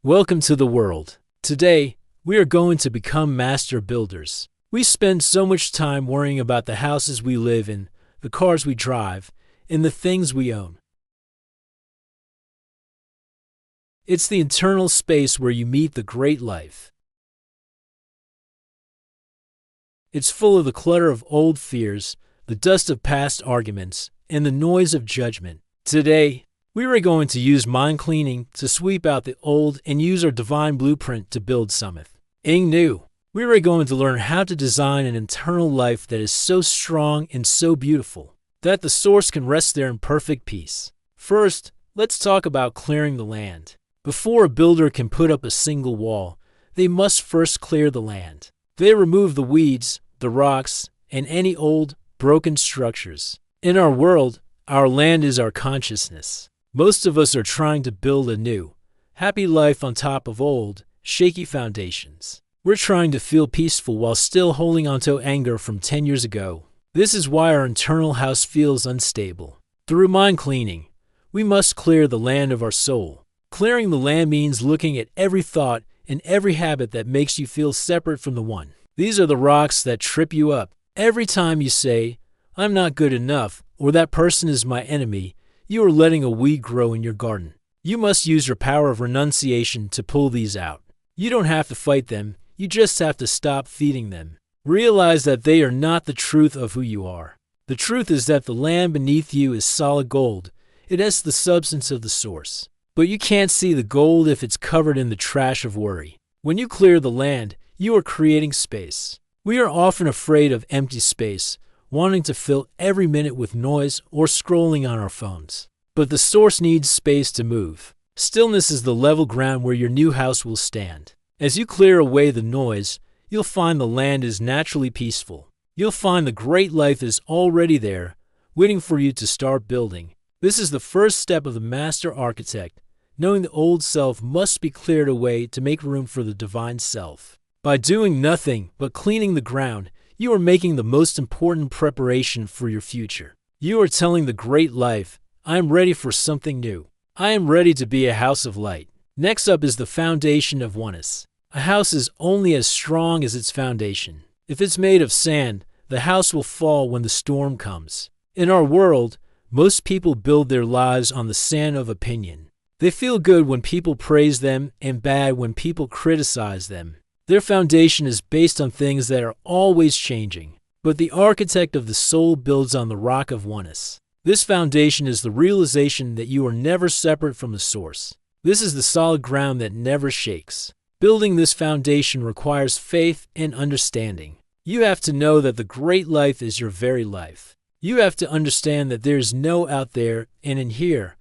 Welcome to the world. Today, we are going to become master builders. We spend so much time worrying about the houses we live in, the cars we drive, and the things we own. It's the internal space where you meet the great life. It's full of the clutter of old fears, the dust of past arguments, and the noise of judgment. Today, we are going to use mind cleaning to sweep out the old and use our divine blueprint to build something new. We are going to learn how to design an internal life that is so strong and so beautiful that the source can rest there in perfect peace. First, let's talk about clearing the land. Before a builder can put up a single wall, they must first clear the land. They remove the weeds, the rocks, and any old, broken structures. In our world, our land is our consciousness. Most of us are trying to build a new, happy life on top of old, shaky foundations. We're trying to feel peaceful while still holding onto anger from 10 years ago. This is why our internal house feels unstable. Through mind cleaning, we must clear the land of our soul. Clearing the land means looking at every thought and every habit that makes you feel separate from the one. These are the rocks that trip you up. Every time you say, "I'm not good enough," or "that person is my enemy," you are letting a weed grow in your garden. You must use your power of renunciation to pull these out. You don't have to fight them, you just have to stop feeding them. Realize that they are not the truth of who you are. The truth is that the land beneath you is solid gold. It has the substance of the source. But you can't see the gold if it's covered in the trash of worry. When you clear the land, you are creating space. We are often afraid of empty space, wanting to fill every minute with noise or scrolling on our phones. But the source needs space to move. Stillness is the level ground where your new house will stand. As you clear away the noise, you'll find the land is naturally peaceful. You'll find the great life is already there, waiting for you to start building. This is the first step of the master architect, knowing the old self must be cleared away to make room for the divine self. By doing nothing but cleaning the ground, you are making the most important preparation for your future. You are telling the great life, "I am ready for something new. I am ready to be a house of light." Next up is the foundation of oneness. A house is only as strong as its foundation. If it's made of sand, the house will fall when the storm comes. In our world, most people build their lives on the sand of opinion. They feel good when people praise them and bad when people criticize them. Their foundation is based on things that are always changing. But the architect of the soul builds on the rock of oneness. This foundation is the realization that you are never separate from the source. This is the solid ground that never shakes. Building this foundation requires faith and understanding. You have to know that the great life is your very life. You have to understand that there is no out there and in here.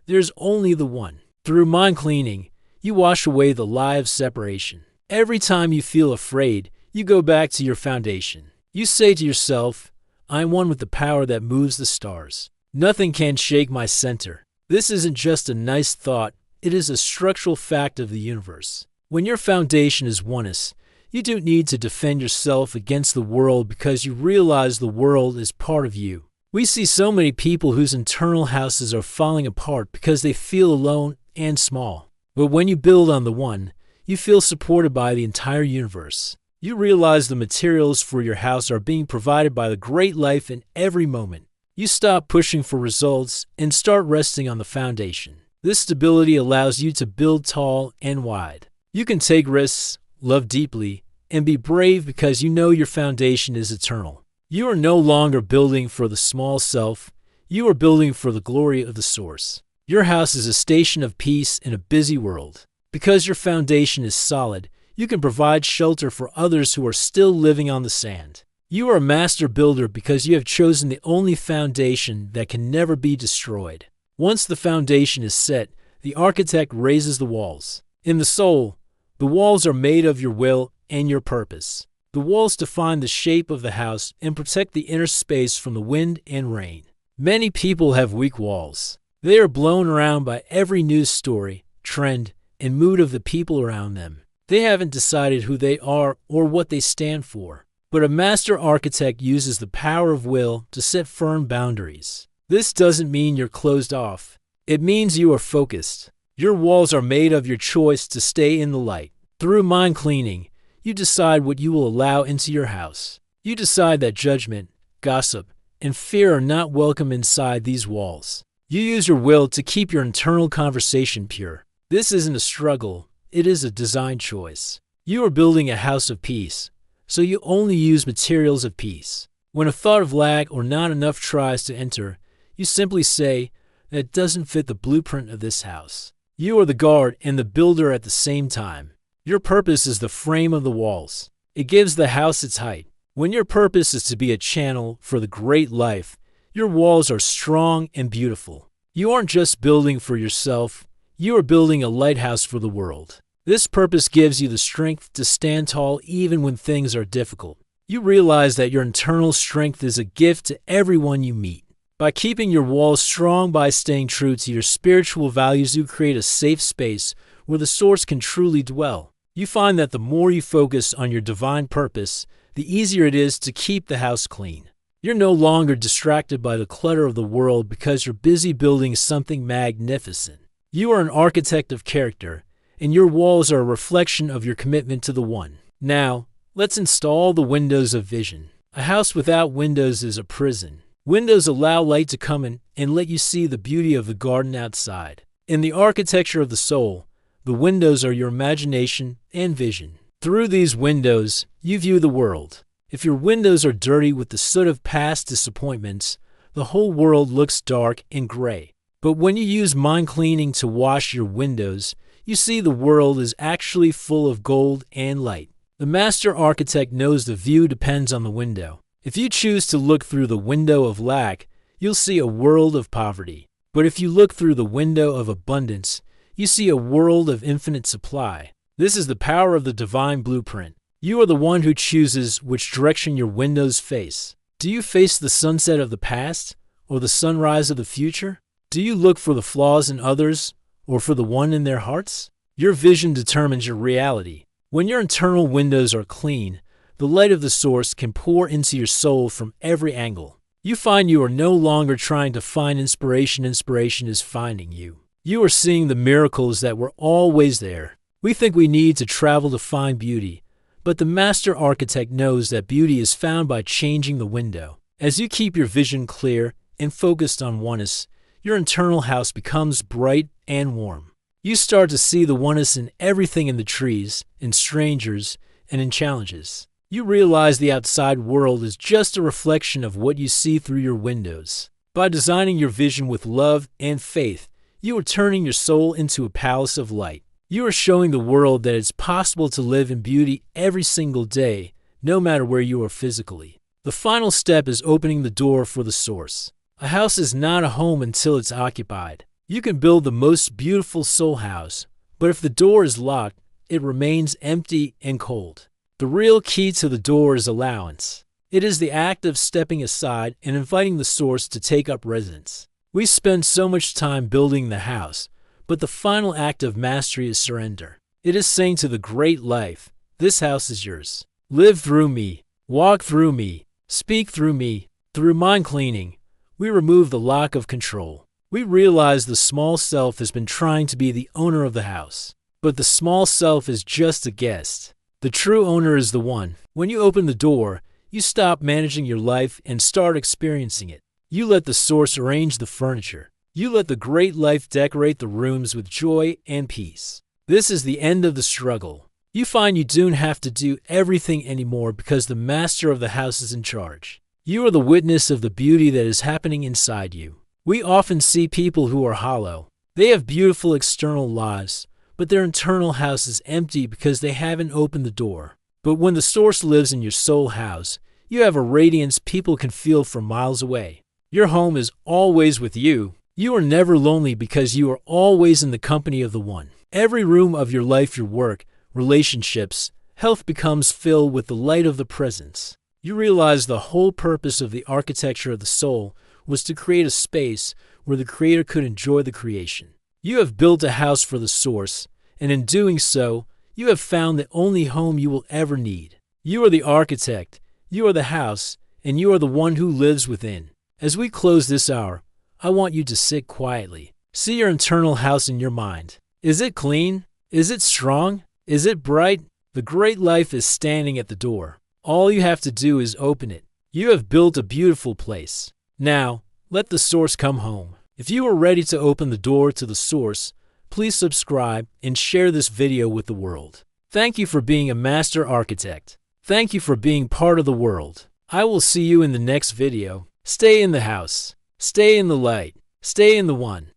There is only the one. Through mind cleaning, you wash away the lie of separation. Every time you feel afraid, you go back to your foundation. You say to yourself, "I am one with the power that moves the stars. Nothing can shake my center." This isn't just a nice thought, it is a structural fact of the universe. When your foundation is oneness, you don't need to defend yourself against the world because you realize the world is part of you. We see so many people whose internal houses are falling apart because they feel alone and small. But when you build on the one, you feel supported by the entire universe. You realize the materials for your house are being provided by the great life in every moment. You stop pushing for results and start resting on the foundation. This stability allows you to build tall and wide. You can take risks, love deeply, and be brave because you know your foundation is eternal. You are no longer building for the small self. You are building for the glory of the source. Your house is a station of peace in a busy world. Because your foundation is solid, you can provide shelter for others who are still living on the sand. You are a master builder because you have chosen the only foundation that can never be destroyed. Once the foundation is set, the architect raises the walls. In the soul, the walls are made of your will and your purpose. The walls define the shape of the house and protect the inner space from the wind and rain. Many people have weak walls. They are blown around by every news story, trend, and mood of the people around them. They haven't decided who they are or what they stand for. But a master architect uses the power of will to set firm boundaries. This doesn't mean you're closed off. It means you are focused. Your walls are made of your choice to stay in the light. Through mind cleaning, you decide what you will allow into your house. You decide that judgment, gossip, and fear are not welcome inside these walls. You use your will to keep your internal conversation pure. This isn't a struggle, it is a design choice. You are building a house of peace, so you only use materials of peace. When a thought of lack or not enough tries to enter, you simply say, "That doesn't fit the blueprint of this house." You are the guard and the builder at the same time. Your purpose is the frame of the walls. It gives the house its height. When your purpose is to be a channel for the great life, your walls are strong and beautiful. You aren't just building for yourself, you are building a lighthouse for the world. This purpose gives you the strength to stand tall even when things are difficult. You realize that your internal strength is a gift to everyone you meet. By keeping your walls strong, by staying true to your spiritual values, you create a safe space where the source can truly dwell. You find that the more you focus on your divine purpose, the easier it is to keep the house clean. You're no longer distracted by the clutter of the world because you're busy building something magnificent. You are an architect of character, and your walls are a reflection of your commitment to the One. Now, let's install the windows of vision. A house without windows is a prison. Windows allow light to come in and let you see the beauty of the garden outside. In the architecture of the soul, the windows are your imagination and vision. Through these windows, you view the world. If your windows are dirty with the soot of past disappointments, the whole world looks dark and gray. But when you use mind cleaning to wash your windows, you see the world is actually full of gold and light. The master architect knows the view depends on the window. If you choose to look through the window of lack, you'll see a world of poverty. But if you look through the window of abundance, you see a world of infinite supply. This is the power of the divine blueprint. You are the one who chooses which direction your windows face. Do you face the sunset of the past or the sunrise of the future? Do you look for the flaws in others or for the one in their hearts? Your vision determines your reality. When your internal windows are clean, the light of the source can pour into your soul from every angle. You find you are no longer trying to find inspiration. Inspiration is finding you. You are seeing the miracles that were always there. We think we need to travel to find beauty, but the master architect knows that beauty is found by changing the window. As you keep your vision clear and focused on oneness, your internal house becomes bright and warm. You start to see the oneness in everything, in the trees, in strangers, and in challenges. You realize the outside world is just a reflection of what you see through your windows. By designing your vision with love and faith, you are turning your soul into a palace of light. You are showing the world that it's possible to live in beauty every single day, no matter where you are physically. The final step is opening the door for the source. A house is not a home until it's occupied. You can build the most beautiful soul house, but if the door is locked, it remains empty and cold. The real key to the door is allowance. It is the act of stepping aside and inviting the source to take up residence. We spend so much time building the house, but the final act of mastery is surrender. It is saying to the great life, "This house is yours. Live through me, walk through me, speak through me." Through mind cleaning, we remove the lock of control. We realize the small self has been trying to be the owner of the house, but the small self is just a guest. The true owner is the one. When you open the door, you stop managing your life and start experiencing it. You let the source arrange the furniture. You let the great life decorate the rooms with joy and peace. This is the end of the struggle. You find you don't have to do everything anymore because the master of the house is in charge. You are the witness of the beauty that is happening inside you. We often see people who are hollow. They have beautiful external lives, but their internal house is empty because they haven't opened the door. But when the source lives in your soul house, you have a radiance people can feel from miles away. Your home is always with you. You are never lonely because you are always in the company of the One. Every room of your life, your work, relationships, health becomes filled with the light of the presence. You realize the whole purpose of the architecture of the soul was to create a space where the Creator could enjoy the creation. You have built a house for the source, and in doing so, you have found the only home you will ever need. You are the architect, you are the house, and you are the one who lives within. As we close this hour, I want you to sit quietly. See your internal house in your mind. Is it clean? Is it strong? Is it bright? The great life is standing at the door. All you have to do is open it. You have built a beautiful place. Now, let the source come home. If you are ready to open the door to the source, please subscribe and share this video with the world. Thank you for being a master architect. Thank you for being part of the world. I will see you in the next video. Stay in the house. Stay in the light. Stay in the one.